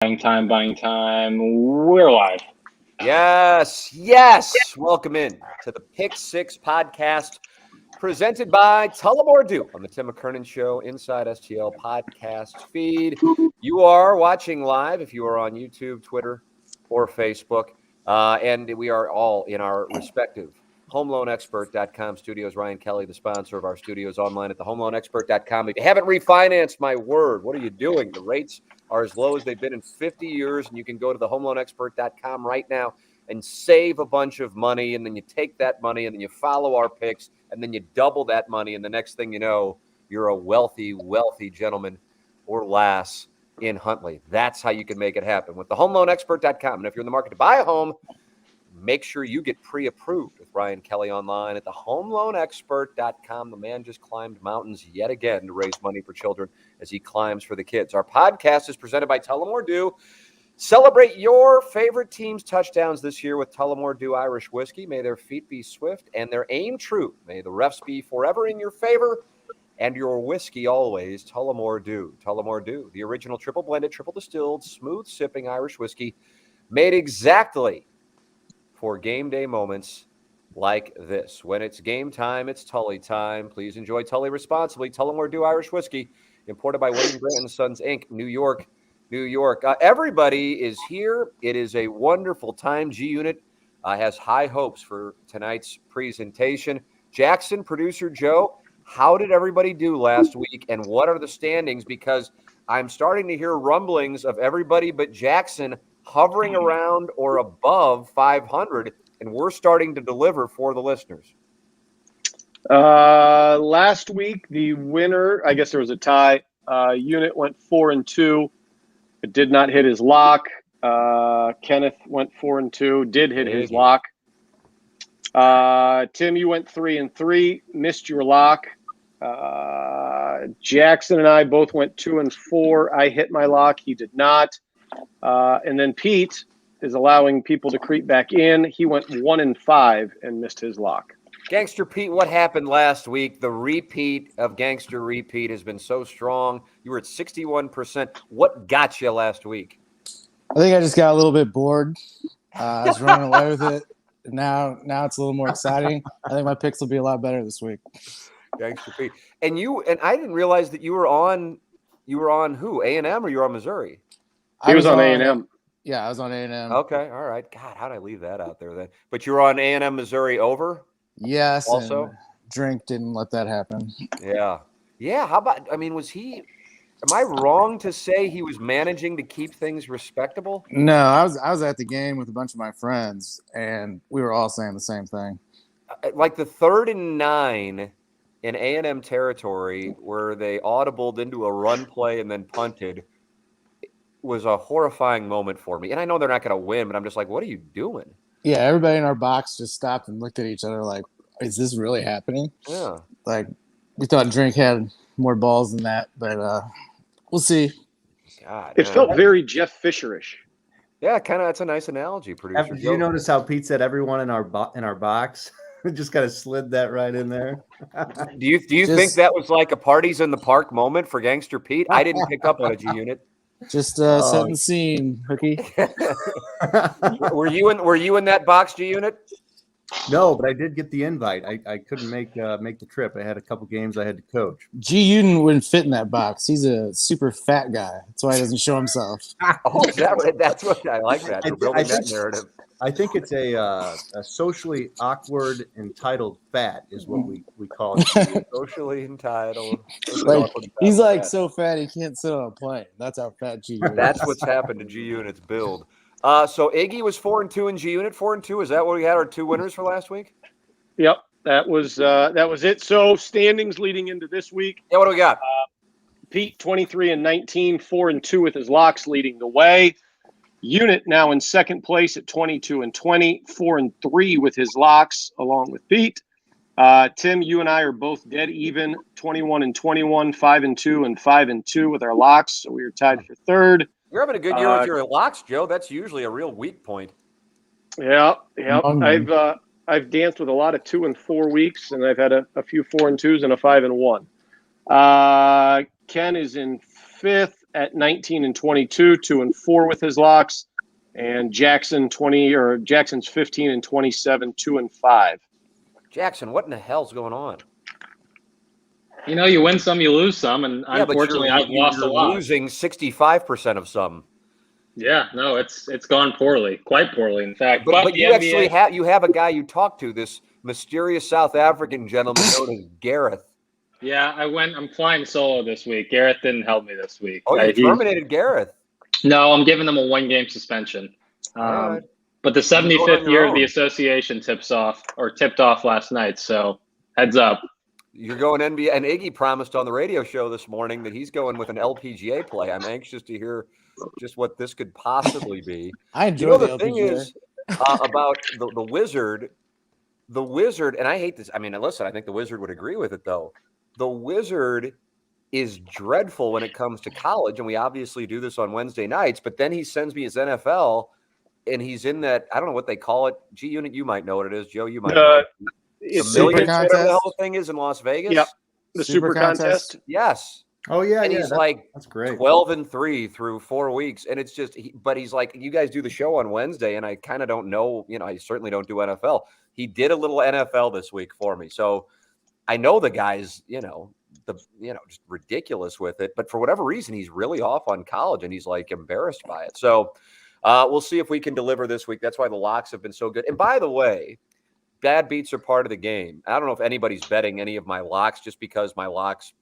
Buying time. We're live. Yes. Welcome in to the Pick Six podcast presented by Tullamore Dew on the Tim McKernan Show Inside STL podcast feed. You are watching live if you are on YouTube, Twitter, or Facebook. And we are all in our respective homeloanexpert.com studios. Ryan Kelly, the sponsor of our studios, online at thehomeloanexpert.com. If you haven't refinanced, my word, what are you doing? The rates are as low as they've been in 50 years, and you can go to thehomeloanexpert.com right now and save a bunch of money, and then you take that money and then you follow our picks, and then you double that money, and the next thing you know, you're a wealthy gentleman or lass in Huntley. That's how you can make it happen with thehomeloanexpert.com. And if you're in the market to buy a home, make sure you get pre-approved with Ryan Kelly online at thehomeloanexpert.com. The man just climbed mountains yet again to raise money for children as he climbs for the kids. Our podcast is presented by Tullamore Dew. Celebrate your favorite team's touchdowns this year with Tullamore Dew Irish Whiskey. May their feet be swift and their aim true. May the refs be forever in your favor and your whiskey always Tullamore Dew. Tullamore Dew, the original triple blended, triple distilled, smooth sipping Irish whiskey made exactly for game day moments like this. When it's game time, it's Tully time. Please enjoy Tully responsibly. Tullamore Dew Irish Whiskey, imported by William Grant & Sons, Inc., New York. Everybody is here. It is a wonderful time. G-Unit has high hopes for tonight's presentation. Jackson, producer Joe, how did everybody do last week, and what are the standings? Because I'm starting to hear rumblings of everybody but Jackson hovering around or above 500, and we're starting to deliver for the listeners. Last week, the winner, I guess there was a tie. Unit went 4-2. It did not hit his lock. Kenneth went 4-2, did hit his lock. Tim, you went 3-3, missed your lock. Jackson and I both went 2-4. I hit my lock. He did not. And then Pete is allowing people to creep back in. He went 1-5 and missed his lock. Gangster Pete, what happened last week? The repeat of Gangster Repeat has been so strong. You were at 61%. What got you last week? I think I just got a little bit bored. I was running away with it. Now it's a little more exciting. I think my picks will be a lot better this week. Gangster Pete. And I didn't realize that you were on who? A&M, or you were on Missouri? He was on A&M. Yeah, I was on A&M. Okay, all right. God, how did I leave that out there then? But you were on A&M Missouri over? Yes. Also, and Drink didn't let that happen. Yeah. How about? I mean, am I wrong to say he was managing to keep things respectable? No, I was at the game with a bunch of my friends, and we were all saying the same thing. Like the 3rd and 9 in A&M territory, where they audibled into a run play and then punted, was a horrifying moment for me. And I know they're not going to win, but I'm just like, what are you doing? Yeah, everybody in our box just stopped and looked at each other like, is this really happening? Yeah. Like, we thought Drink had more balls than that, but we'll see. God, it felt very Jeff Fisherish. Yeah, kind of. That's a nice analogy, producer. Did you notice how Pete said everyone in our box? Just kind of slid that right in there. Do you think that was like a parties in the park moment for Gangster Pete? I didn't pick up on a G-Unit. Just setting the scene, Hookie. Were you in that box, G-Unit? No, but I did get the invite. I couldn't make the trip. I had a couple games I had to coach. G-Unit wouldn't fit in that box. He's a super fat guy. That's why he doesn't show himself. Oh, is that right? That's what I like. That we're building that narrative. I think it's a socially awkward entitled fat is what we call it. Socially entitled. Like, he's like so fat he can't sit on a plane. That's how fat G-Unit is. That's what's happened to G-Unit's build. So Iggy was 4-2 in G-Unit. 4-2. Is that what we had? Our 2 winners for last week? Yep, that was it. So standings leading into this week. Yeah, what do we got? Pete 23-19, 4-2 with his locks leading the way. Unit now in second place at 22-20, 4-3 with his locks, along with Pete. Tim, you and I are both dead even, 21-21, 5-2, and 5-2 with our locks. So we are tied for third. You're having a good year with your locks, Joe. That's usually a real weak point. Yeah. I've danced with a lot of 2 and 4 weeks, and I've had a few 4 and 2s and a 5 and 1. Ken is in fifth. at 19 and 22, 2 and 4 with his locks, and Jackson's 15 and 27, 2 and 5. Jackson, what in the hell's going on? You know, you win some, you lose some, and Yeah, unfortunately, I've lost a you're lot. losing 65% of some. Yeah, no, it's gone poorly, quite poorly, in fact. But the you NBA actually have a guy you talk to, this mysterious South African gentleman known as Gareth. Yeah, I'm flying solo this week. Gareth didn't help me this week. Oh, you terminated Gareth. No, I'm giving him a 1-game suspension. All right. But the You're going on 75th your year of own. the association tipped off last night. So heads up. You're going NBA, and Iggy promised on the radio show this morning that he's going with an LPGA play. I'm anxious to hear just what this could possibly be. I enjoy the thing LPGA. is about the Wizard. The Wizard, and I hate this. I mean, listen, I think the Wizard would agree with it, though. The Wizard is dreadful when it comes to college, and we obviously do this on Wednesday nights, but then he sends me his NFL, and he's in that, I don't know what they call it. G-Unit, you might know what it is. Joe, you might know. It's The Millions, Super whatever the Contest? hell the thing is in Las Vegas? Yep. The Super Contest. Yes. Oh yeah, And yeah, he's like that's great. 12-3 through 4 weeks. And it's just, but he's like, you guys do the show on Wednesday, and I kind of don't know, I certainly don't do NFL. He did a little NFL this week for me. So I know the guy's, just ridiculous with it. But for whatever reason, he's really off on college, and he's like embarrassed by it. So we'll see if we can deliver this week. That's why the locks have been so good. And by the way, bad beats are part of the game. I don't know if anybody's betting any of my locks just because my locks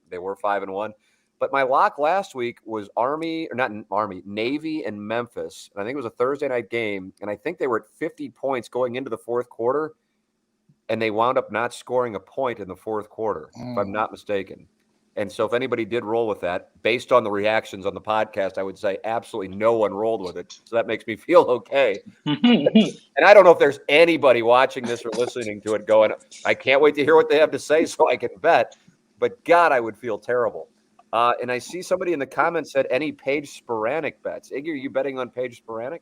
they were 5-1. But my lock last week was Navy and Memphis. And I think it was a Thursday night game. And I think they were at 50 points going into the fourth quarter. And they wound up not scoring a point in the fourth quarter, if I'm not mistaken. And so if anybody did roll with that, based on the reactions on the podcast, I would say absolutely no one rolled with it. So that makes me feel okay. And I don't know if there's anybody watching this or listening to it going, I can't wait to hear what they have to say so I can bet. But God, I would feel terrible. And I see somebody in the comments said any Paige Sporanic bets. Iggy, are you betting on Paige Sporanic?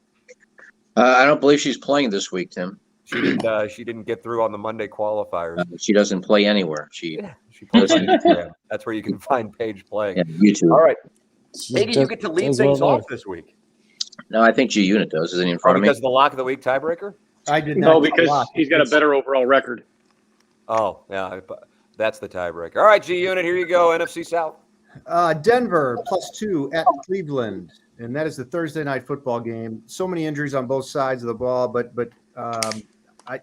I don't believe she's playing this week, Tim. She didn't get through on the Monday qualifiers. She doesn't play anywhere. She plays on Instagram. That's where you can find Paige playing. Yeah, YouTube. All right. Iggy, you get to lead things off this week. No, I think G-Unit does. Isn't he in front of me? Because of the lock of the week tiebreaker? I did not. No, because he's got a better overall record. Oh, yeah. That's the tiebreaker. All right, G-Unit, here you go. NFC South. Denver +2 at Cleveland, and that is the Thursday night football game. So many injuries on both sides of the ball, but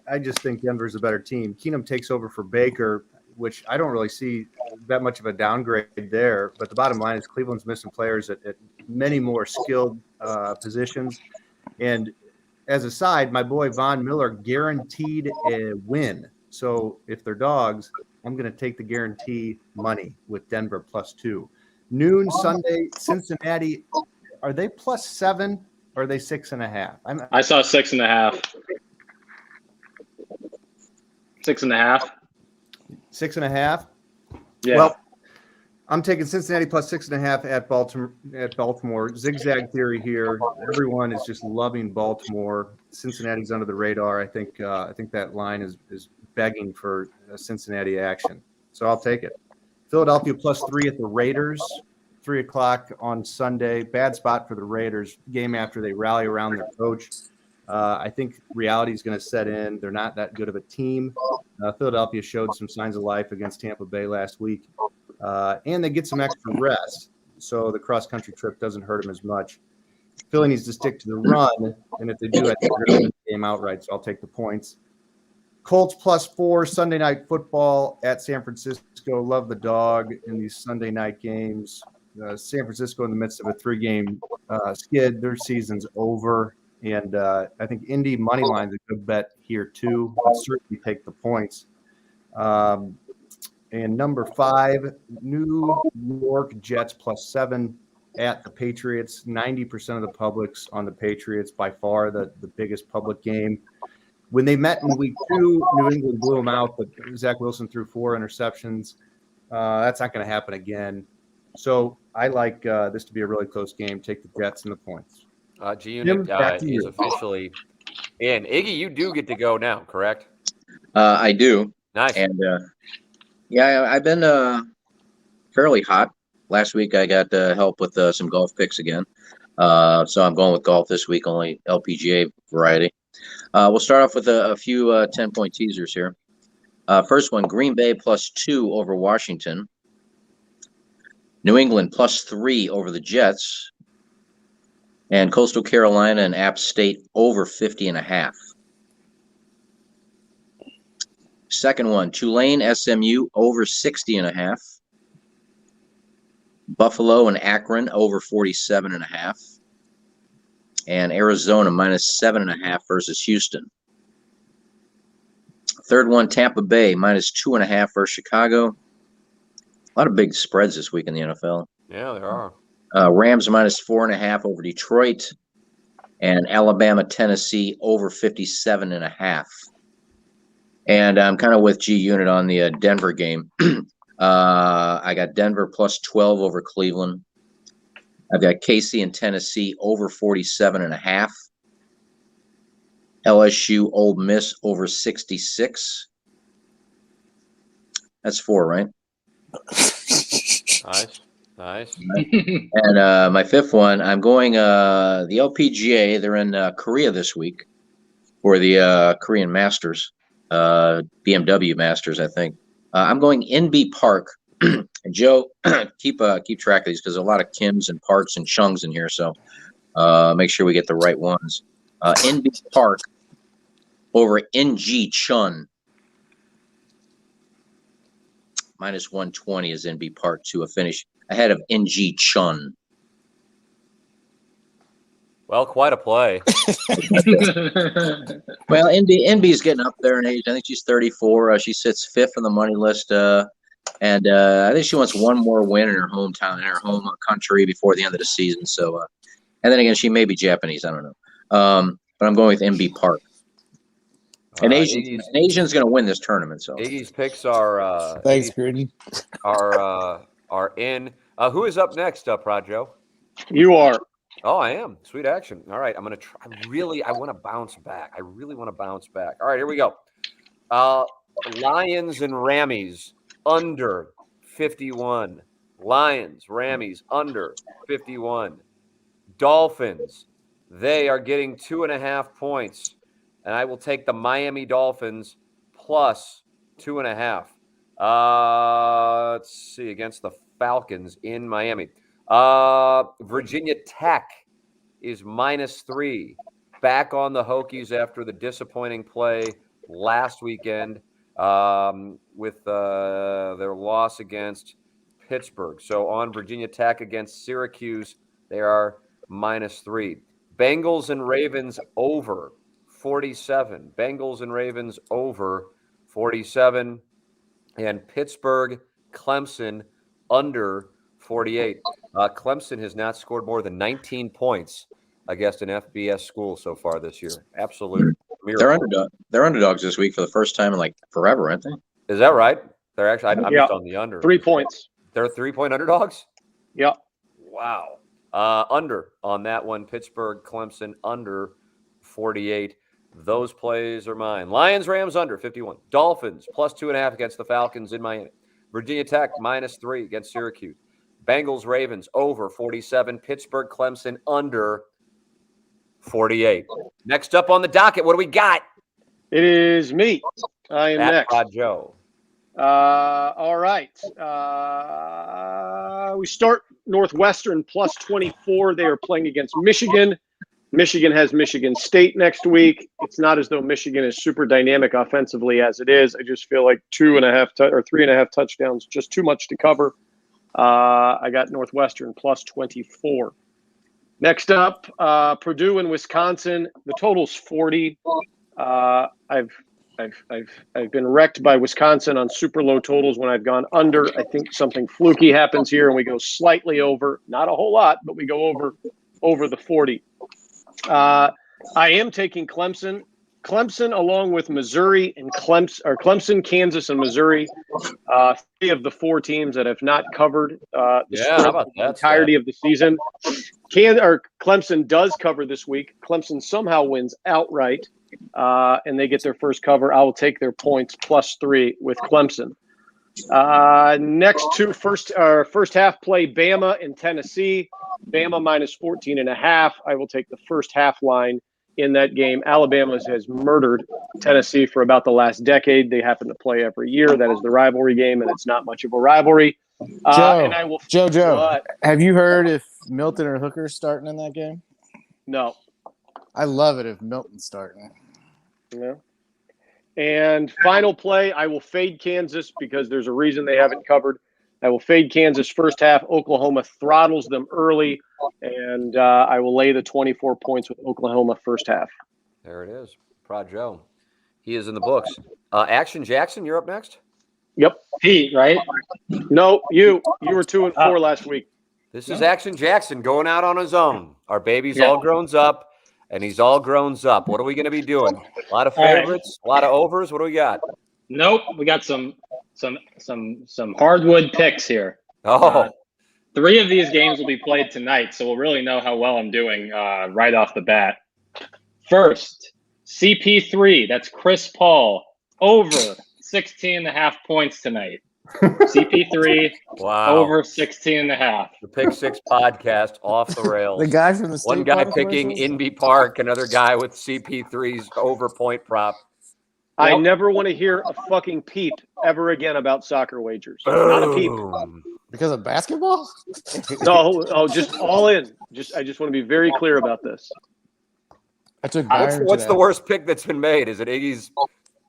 I just think Denver's a better team. Keenum takes over for Baker, which I don't really see that much of a downgrade there. But the bottom line is Cleveland's missing players at many more skilled positions. And as a side, my boy Von Miller guaranteed a win. So if they're dogs, I'm going to take the guarantee money with Denver +2. Noon Sunday, Cincinnati. Are they +7 or are they 6.5? I saw 6.5. 6.5. 6.5. Yeah. Well, I'm taking Cincinnati +6.5 at Baltimore. Zigzag theory here. Everyone is just loving Baltimore. Cincinnati's under the radar. I think that line is begging for Cincinnati action. So I'll take it. Philadelphia +3 at the Raiders. 3:00 on Sunday. Bad spot for the Raiders. Game after they rally around their coach. I think reality is going to set in. They're not that good of a team. Philadelphia showed some signs of life against Tampa Bay last week. And they get some extra rest. So the cross-country trip doesn't hurt them as much. Philly needs to stick to the run. And if they do, I think they're going to win the game outright. So I'll take the points. Colts +4, Sunday night football at San Francisco. Love the dog in these Sunday night games. San Francisco in the midst of a 3-game skid. Their season's over. And I think Indy money line is a good bet here too. I'll certainly take the points. And number 5, New York Jets +7 at the Patriots. 90% of the public's on the Patriots, by far the biggest public game. When they met in week 2, New England blew them out, but Zach Wilson threw 4 interceptions. That's not going to happen again. So I like this to be a really close game. Take the Jets and the points. G-Unit is officially in. Iggy, you do get to go now, correct? I do. Nice. And I've been fairly hot Last week I got help with some golf picks again. So I'm going with golf this week, only LPGA variety. We'll start off with a few 10-point teasers here. First one, Green Bay +2 over Washington. New England +3 over the Jets. And Coastal Carolina and App State over 50.5. Second one, Tulane SMU over 60.5. Buffalo and Akron over 47.5. And Arizona -7.5 versus Houston. Third one, Tampa Bay -2.5 versus Chicago. A lot of big spreads this week in the NFL. Yeah, there are. Rams -4.5 over Detroit, and Alabama Tennessee over 57.5. And I'm kind of with G Unit on the Denver game. I got Denver +12 over Cleveland. I've got KC and Tennessee over 47.5. LSU Ole Miss over 66. That's 4, right? Nice. And my fifth one, I'm going the LPGA. They're in Korea this week for the Korean Masters, BMW Masters, I think. I'm going NB Park. And Joe, keep track of these because a lot of Kims and Parks and Chungs in here. So make sure we get the right ones. NB Park over NG Chun. -120 is NB Park to a finish ahead of NG Chun. Well, quite a play. Well, NB's getting up there in age. I think she's 34. She sits fifth on the money list. And I think she wants one more win in her hometown, in her home country before the end of the season. So, and then again, she may be Japanese. I don't know. But I'm going with NB Park. An Asian's going to win this tournament. So Iggy's picks are Thanks, Grady. are in. Who is up next, Prajo? You are. Oh, I am. Sweet action. All right, I'm gonna try. I want to bounce back. I really want to bounce back. All right, here we go. Lions and Rammies under 51. Lions, Rammies under 51. Dolphins, they are getting 2.5 points. And I will take the Miami Dolphins plus 2.5. Let's see, against the Falcons in Miami. Virginia Tech is -3. Back on the Hokies after the disappointing play last weekend with their loss against Pittsburgh. So on Virginia Tech against Syracuse, they are -3. Bengals and Ravens over 47. Bengals and Ravens over 47. And Pittsburgh, Clemson under 48. Clemson has not scored more than 19 points against an FBS school so far this year. Absolute miracle. They're underdogs this week for the first time in like forever, aren't they? Is that right? They're actually, I'm just on the under. 3 points. They're 3-point underdogs? Yeah. Wow. Under on that one. Pittsburgh, Clemson under 48. Those plays are mine. Lions, Rams under 51. Dolphins plus 2.5 against the Falcons in Miami. Virginia Tech -3 against Syracuse. Bengals, Ravens over 47. Pittsburgh, Clemson under 48. Next up on the docket, what do we got? It is me. I am next. Joe. All right. We start Northwestern plus 24. They are playing against Michigan. Michigan has Michigan State next week. It's not as though Michigan is super dynamic offensively as it is. I just feel like 3.5 touchdowns, just too much to cover. I got Northwestern plus 24. Next up, Purdue and Wisconsin. The total's 40. I've been wrecked by Wisconsin on super low totals when I've gone under. I think something fluky happens here and we go slightly over. Not a whole lot, but we go over the 40. I am taking Clemson. Clemson, along with Missouri and Clemson, Kansas, and Missouri, 3 of the 4 teams that have not covered the entirety of the season. Clemson does cover this week. Clemson somehow wins outright, and they get their first cover. I will take their points +3 with Clemson. Next two first half play, Bama and Tennessee. Bama minus 14.5. I will take the first half line in that game. Alabama has murdered Tennessee for about the last decade. They happen to play every year. That is the rivalry game, and it's not much of a rivalry. And I will. Joe. What? Have you heard if Milton or Hooker's starting in that game? No. I love it if Milton's starting. Yeah. And final play, I will fade Kansas because there's a reason they haven't covered. I will fade Kansas first half. Oklahoma throttles them early, and I will lay the 24 points with Oklahoma first half. There it is. Prod Joe. He is in the books. Action Jackson, you're up next. Yep. Pete, right? No, you were 2-4 last week. This is Action Jackson going out on his own. Our baby's Yeah. all grown up, and he's all grown up. What are we going to be doing? A lot of favorites, a lot of overs. What do we got? Nope. We got some hardwood picks here. Oh, 3 of these games will be played tonight, so we'll really know how well I'm doing right off the bat. First, CP3. That's Chris Paul over 16.5 points tonight. CP3 wow. over 16.5. The Pick Six podcast off the rails. The guy from the State One guy Farm picking commercials? Inbee Park, another guy with CP3's over point prop. I Yep. never want to hear a fucking peep ever again about soccer wagers. Not a peep. Boom. Because of basketball? No, just all in. I just want to be very clear about this. I took What's, Byron what's the today. worst pick that's been made? Is it Iggy's?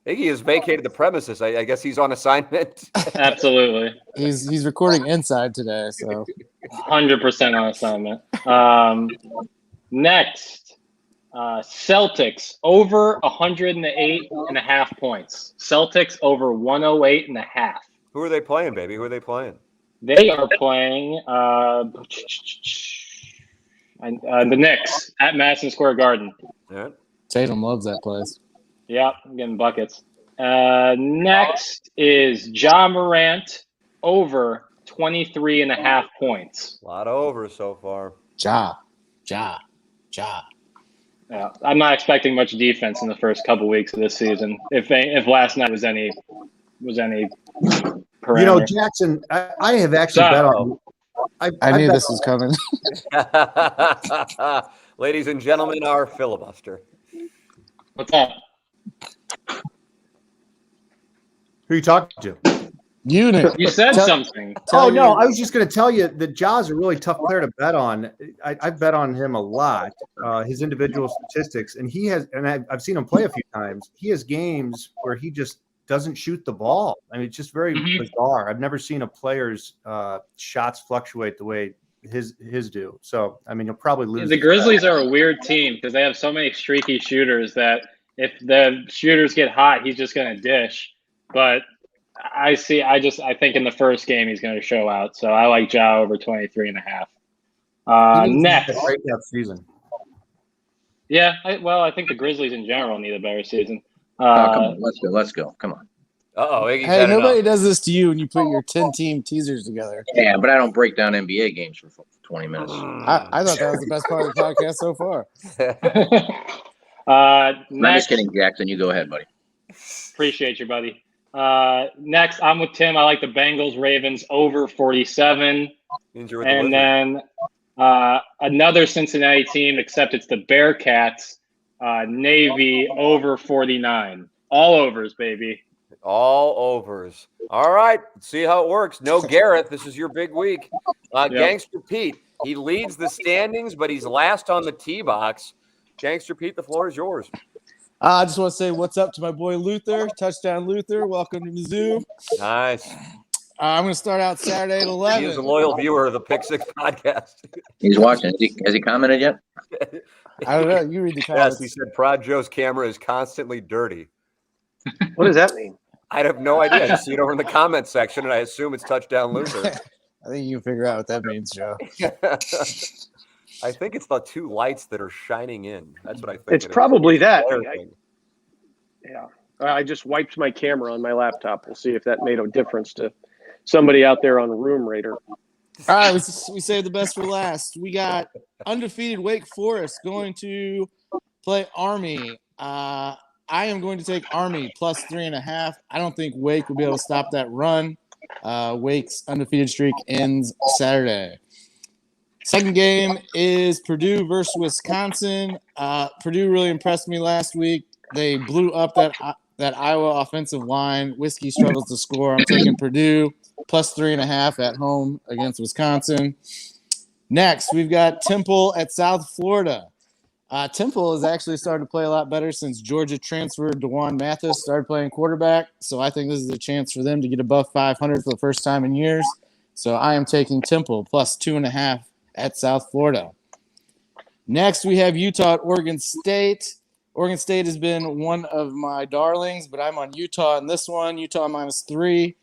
Iggy has vacated the premises. I guess he's on assignment. Absolutely. He's recording inside today, so 100% on assignment. Next, Celtics over 108.5 points. Celtics over 108.5. Who are they playing, baby? Who are they playing? They are playing the Knicks at Madison Square Garden. Yeah. Tatum loves that place. Yep, I'm getting buckets. Next is Ja Morant over 23.5 points. A lot of overs so far. Ja. Yeah, I'm not expecting much defense in the first couple weeks of this season. If last night was any parameter. You know, Jackson, I have actually bet on. I knew this was coming. Ladies and gentlemen, our filibuster. What's up? Who are you talking to? Unit. You said Tell- something. Oh, no, I was just going to tell you that Ja's a really tough player to bet on. I've bet on him a lot, his individual statistics, and he has, and I've seen him play a few times. He has games where he just doesn't shoot the ball. I mean, it's just very bizarre. I've never seen a player's shots fluctuate the way his do. So, I mean, you'll probably lose. The Grizzlies are a weird team because they have so many streaky shooters that if the shooters get hot, he's just going to dish. But I think in the first game he's going to show out. So I like Ja over 23.5. Next. Great season. Yeah, I think the Grizzlies in general need a better season. Come on, let's go. Come on. Uh-oh, Iggy's Hey, had nobody enough. does this to you when you put your 10-team teasers together. Yeah, but I don't break down NBA games for 20 minutes. I thought that was the best part of the podcast so far. I'm just Next, kidding, Jackson. You go ahead, buddy. appreciate you, buddy. Next, I'm with Tim. I like the Bengals Ravens over 47. Means you're with the And Wizards. then another Cincinnati team, except it's the Bearcats, Navy over 49. All overs, baby. All overs. All right. Let's see how it works. No Gareth. This is your big week. Gangster Pete. He leads the standings, but he's last on the tee box. Gangster Pete, the floor is yours. I just want to say what's up to my boy Luther. Touchdown, Luther. Welcome to Mizzou. Nice. I'm going to start out Saturday at He is a 11. loyal viewer of the Pick Six podcast. He's watching. Has he commented yet? I don't know. You read the Yes, comments. he said Prod Joe's camera is constantly dirty. What does that mean? I have no idea. I just see it over in the comments section, and I assume it's touchdown Luther. I think you can figure out what that means, Joe. I think it's the two lights that are shining in. That's what I think. It's it is. probably that. Flare thing. Yeah. I just wiped my camera on my laptop. We'll see if that made a difference to somebody out there on Room Raider. All right, we saved the best for last. We got undefeated Wake Forest going to play Army. I am going to take Army plus 3.5. I don't think Wake will be able to stop that run. Wake's undefeated streak ends Saturday. Second game is Purdue versus Wisconsin. Purdue really impressed me last week. They blew up that Iowa offensive line. Whiskey struggles to score. I'm taking Purdue plus 3.5 at home against Wisconsin. Next, we've got Temple at South Florida. Temple has actually started to play a lot better since Georgia transferred DeJuan Mathis, started playing quarterback. So I think this is a chance for them to get above 500 for the first time in years. So I am taking Temple plus 2.5 at South Florida. Next, we have Utah at Oregon State. Oregon State has been one of my darlings, but I'm on Utah in this one. Utah -3.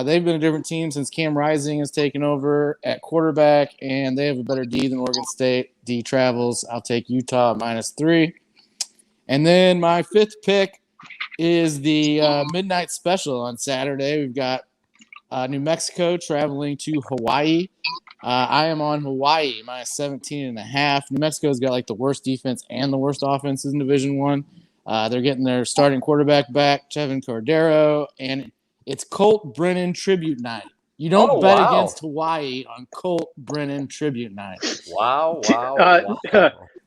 They've been a different team since Cam Rising has taken over at quarterback, and they have a better D than Oregon State. D travels. I'll take Utah -3. And then my fifth pick is the midnight special on Saturday. We've got New Mexico traveling to Hawaii. I am on Hawaii -17.5. New Mexico's got like the worst defense and the worst offense in Division I. They're getting their starting quarterback back, Chevin Cordero, and it's Colt Brennan tribute night. You don't bet against Hawaii on Colt Brennan tribute night. Wow.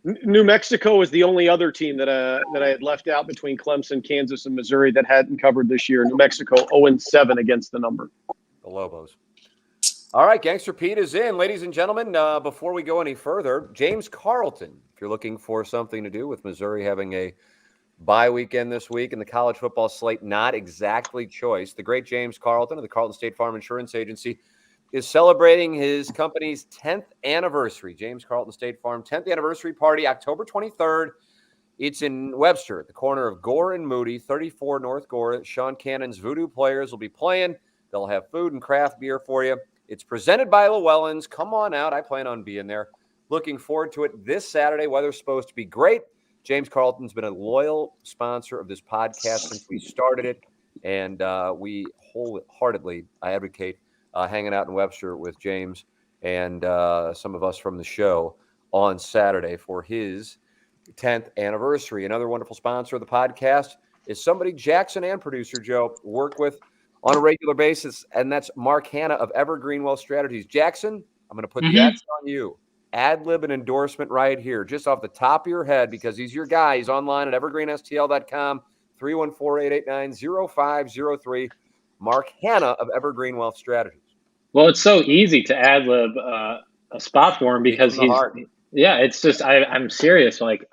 New Mexico is the only other team that I had left out between Clemson, Kansas, and Missouri that hadn't covered this year. New Mexico 0-7 against the number. The Lobos. All right, Gangster Pete is in. Ladies and gentlemen, before we go any further, James Carlton, if you're looking for something to do with Missouri having a bye weekend this week and the college football slate not exactly choice, the great James Carlton of the Carlton State Farm Insurance Agency is celebrating his company's 10th anniversary. James Carlton State Farm 10th anniversary party, October 23rd. It's in Webster at the corner of Gore and Moody, 34 North Gore. Sean Cannon's Voodoo Players will be playing. They'll have food and craft beer for you. It's presented by Llewellyn's. Come on out. I plan on being there. Looking forward to it this Saturday. Weather's supposed to be great. James Carlton's been a loyal sponsor of this podcast since we started it, and we wholeheartedly advocate hanging out in Webster with James and some of us from the show on Saturday for his 10th anniversary. Another wonderful sponsor of the podcast is somebody Jackson and producer Joe work with on a regular basis, and that's Mark Hanna of Evergreen Wealth Strategies. Jackson, I'm going to put the X on you. Ad-lib an endorsement right here, just off the top of your head, because he's your guy. He's online at evergreenstl.com, 314-889-0503. Mark Hanna of Evergreen Wealth Strategies. Well, it's so easy to ad-lib a spot for him because it's just, I'm serious. Like,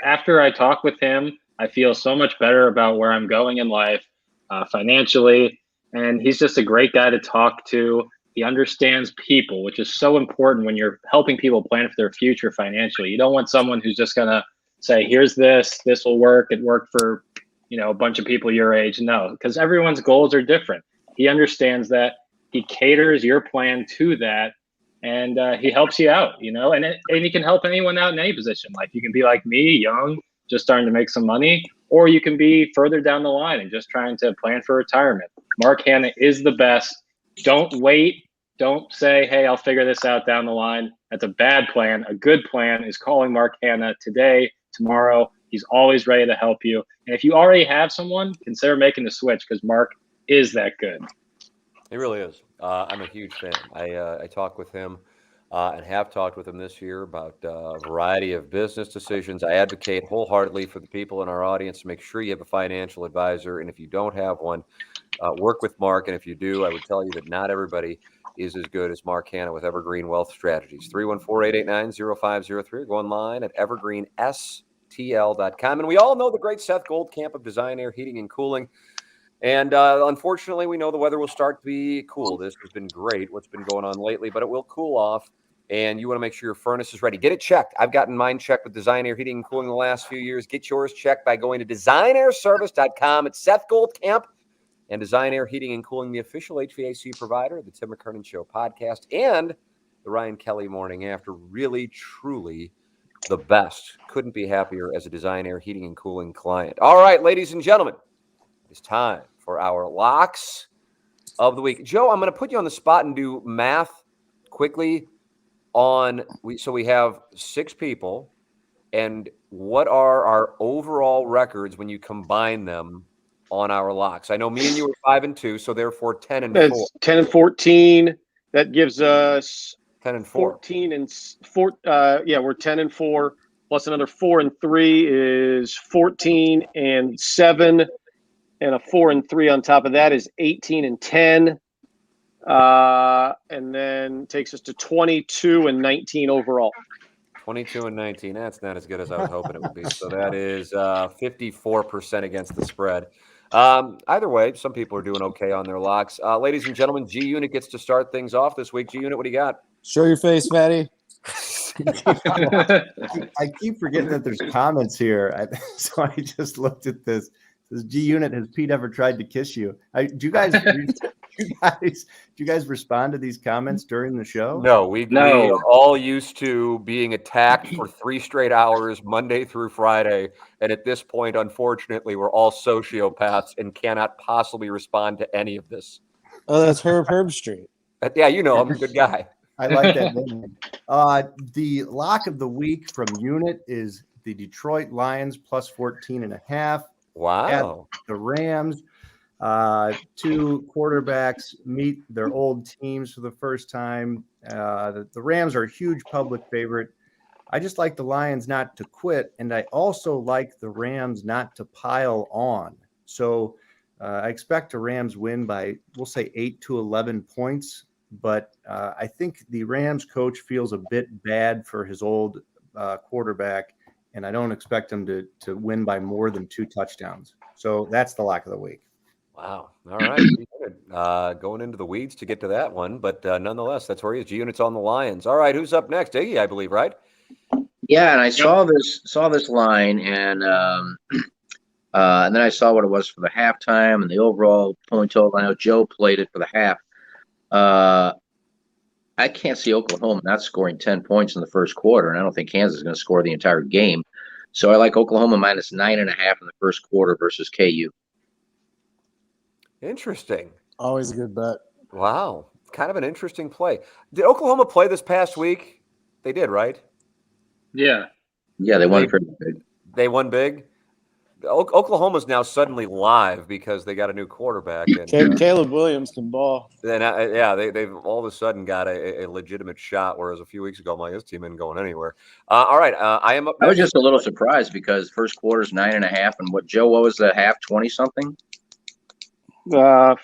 after I talk with him, I feel so much better about where I'm going in life, financially. And he's just a great guy to talk to. He understands people, which is so important when you're helping people plan for their future financially. You don't want someone who's just going to say, here's this will work. It worked for, a bunch of people your age. No, because everyone's goals are different. He understands that. He caters your plan to that. And he helps you out, and he can help anyone out in any position. Like, you can be like me, young, just starting to make some money, or you can be further down the line and just trying to plan for retirement. Mark Hanna is the best. Don't wait. Don't say, hey, I'll figure this out down the line. That's a bad plan. A good plan is calling Mark Hanna today, tomorrow. He's always ready to help you. And if you already have someone, consider making the switch because Mark is that good. He really is. I'm a huge fan. I talk with him and have talked with him this year about a variety of business decisions. I advocate wholeheartedly for the people in our audience to make sure you have a financial advisor. And if you don't have one, work with Mark. And if you do, I would tell you that not everybody is as good as Mark Hanna with Evergreen Wealth Strategies. 314-889-0503. Go online at evergreenstl.com. And we all know the great Seth Goldcamp of Design Air Heating and Cooling. And unfortunately, we know the weather will start to be cool. This has been great, what's been going on lately, but it will cool off. And you want to make sure your furnace is ready. Get it checked. I've gotten mine checked with Design Air Heating and Cooling the last few years. Get yours checked by going to designairservice.com. It's Seth Goldcamp and Design Air Heating and Cooling, the official HVAC provider of the Tim McKernan Show podcast and the Ryan Kelly Morning After. Really, truly the best. Couldn't be happier as a Design Air Heating and Cooling client. All right, ladies and gentlemen, it's time for our locks of the week. Joe, I'm going to put you on the spot and do math quickly so we have 6 people, and what are our overall records when you combine them on our locks. I know me and you are 5 and 2, so therefore 10 and 4. That's 10 and 14. That gives us 10 and 4. 14 and 4. Yeah, we're 10 and 4 plus another 4 and 3 is 14 and 7, and a 4 and 3 on top of that is 18 and 10. And then takes us to 22 and 19 overall. 22 and 19. That's not as good as I was hoping it would be. So that is 54% against the spread. Either way, some people are doing okay on their locks. Ladies and gentlemen, G Unit gets to start things off this week. G Unit, what do you got? Show your face, fatty. I keep forgetting that there's comments here, so I just looked at this. This G Unit, has Pete ever tried to kiss you? Do you guys respond to these comments during the show? No, we are all used to being attacked for 3 straight hours, Monday through Friday. And at this point, unfortunately, we're all sociopaths and cannot possibly respond to any of this. Oh, that's Herb Street. Yeah, you know, I'm a good guy. I like that name. The lock of the week from Unit is the Detroit Lions plus 14.5. Wow. At the Rams. 2 quarterbacks meet their old teams for the first time. The Rams are a huge public favorite. I just like the Lions not to quit, and I also like the Rams not to pile on. So I expect a Rams win by, we'll say, 8 to 11 points. But I think the Rams coach feels a bit bad for his old quarterback, and I don't expect him to win by more than 2 touchdowns. So that's the lock of the week. Wow. All right. Going into the weeds to get to that one, but nonetheless, that's where he is. G Unit's on the Lions. All right. Who's up next? Iggy, I believe, right? Yeah, and I saw this line, and then I saw what it was for the halftime and the overall point total. I know Joe played it for the half. I can't see Oklahoma not scoring 10 points in the first quarter, and I don't think Kansas is going to score the entire game. So I like Oklahoma minus 9.5 in the first quarter versus KU. Interesting. Always a good bet. Wow. Kind of an interesting play. Did Oklahoma play this past week? They did, right? Yeah. Yeah, they won pretty big. They won big? Oklahoma's now suddenly live because they got a new quarterback. And Caleb Williams can ball. Then, they've all of a sudden got a legitimate shot, whereas a few weeks ago, I'm like, this team isn't going anywhere. All right, I am up next. I was just a little surprised because first quarter's 9.5, and what was the half, 20-something?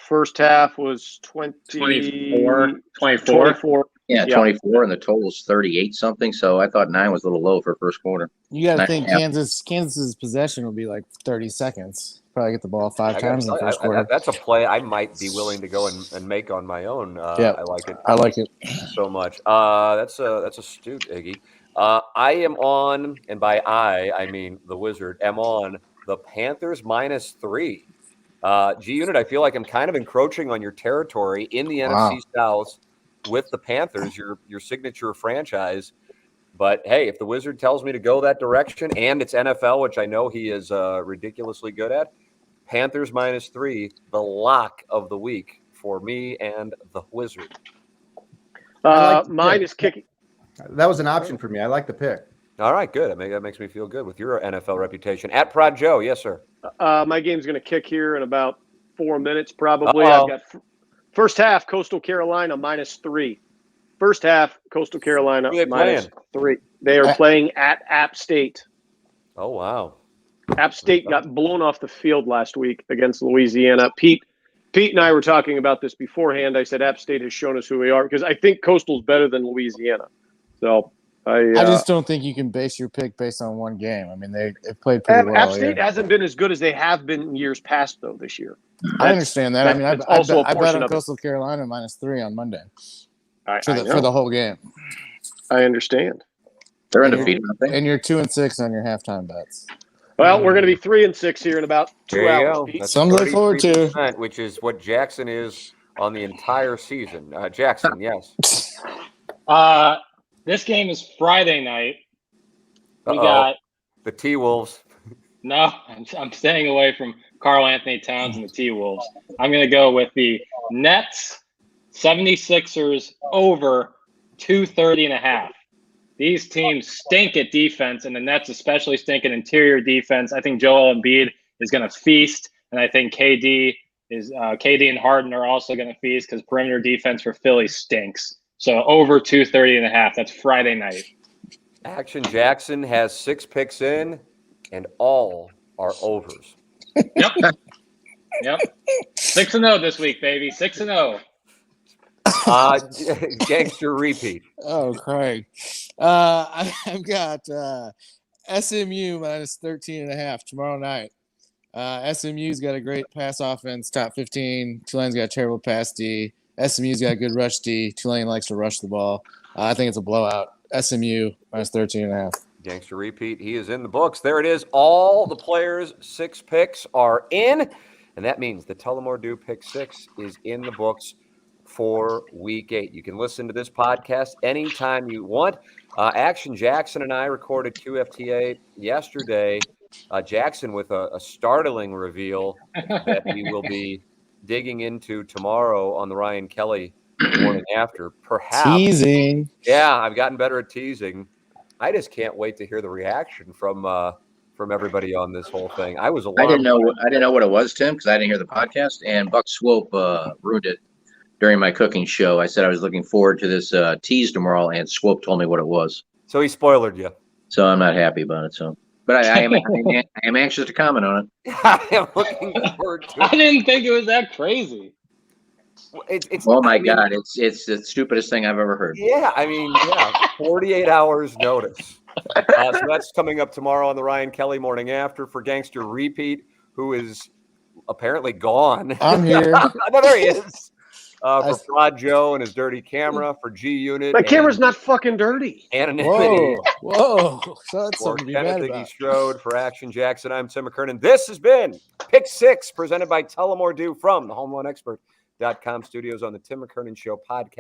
First half was 24. 24. Yeah, 24, and the total's 38-something. So I thought 9 was a little low for first quarter. You got to think Kansas's possession will be like 30 seconds. Probably get the ball 5 times in the first quarter. That's a play I might be willing to go and make on my own. Yeah, I like it. I like it so much. That's astute, Iggy. I am on, and by I mean the Wizard, am on the Panthers minus 3. G Unit, I feel like I'm kind of encroaching on your territory in the NFC South with the Panthers, your signature franchise. But hey, if the Wizard tells me to go that direction, and it's NFL, which I know he is ridiculously good at, Panthers minus 3, the lock of the week for me and the Wizard. Mine is kicking. That was an option for me. I like the pick. All right, good. That makes me feel good with your NFL reputation. At Prod Joe, yes, sir. My game's going to kick here in about 4 minutes, probably. I've got first half, Coastal Carolina minus 3. First half, Coastal Carolina minus 3. They are playing at App State. Oh, wow. App State got blown off the field last week against Louisiana. Pete and I were talking about this beforehand. I said App State has shown us who we are because I think Coastal's better than Louisiana. So I just don't think you can base your pick based on one game. I mean, they've played pretty well. App State hasn't been as good as they have been in years past, though, this year. I understand that. I mean, I bet on Coastal Carolina minus 3 on Monday for the whole game. I understand. They're undefeated, aren't they? And you're 2-6 on your halftime bets. Well, we're going to be 3-6 here in about 2 hours. Something to look forward to. Which is what Jackson is on the entire season. Jackson, yes. This game is Friday night. We got the T-Wolves. No, I'm staying away from Karl Anthony Towns and the T-Wolves. I'm going to go with the Nets 76ers over 230.5. These teams stink at defense, and the Nets especially stink at interior defense. I think Joel Embiid is going to feast, And I think KD and Harden are also going to feast because perimeter defense for Philly stinks. So over 230.5. That's Friday night. Action Jackson has 6 picks in, and all are overs. Yep. 6-0 this week, baby. 6-0. Gangster repeat. Oh, Craig. I've got SMU minus 13.5 tomorrow night. SMU's got a great pass offense, top 15. Tulane's got a terrible pass D. SMU's got a good rush D. Tulane likes to rush the ball. I think it's a blowout. SMU minus 13.5. Gangster repeat. He is in the books. There it is. All the players' 6 picks are in, and that means the Tullamore Dew Pick 6 is in the books for Week 8. You can listen to this podcast anytime you want. Action Jackson and I recorded QFTA yesterday. Jackson with a startling reveal that we will be digging into tomorrow on the Ryan Kelly morning after. Perhaps Teasing. Yeah, I've gotten better at teasing. I just can't wait to hear the reaction from everybody on this whole thing. I was alarmed. I didn't know what it was, Tim, because I didn't hear the podcast. And Buck Swope ruined it during my cooking show. I said I was looking forward to this tease tomorrow, and Swope told me what it was. So he spoiled you. So I'm not happy about it. So, but I am anxious to comment on it. I am looking forward to it. I didn't think it was that crazy. Oh my God, it's the stupidest thing I've ever heard. Yeah, 48 hours notice. So that's coming up tomorrow on the Ryan Kelly morning after for Gangster Repeat, who is apparently gone. I'm here. No, there he is. For Prod Joe and his dirty camera, for G Unit. My camera's not fucking dirty. Anonymity. Whoa. So that's For something to be mad Kenneth about. Iggy Strode, for Action Jackson, I'm Tim McKernan. This has been Pick 6, presented by Tullamore Dew from the HomeLoanExpert.com studios on the Tim McKernan Show podcast.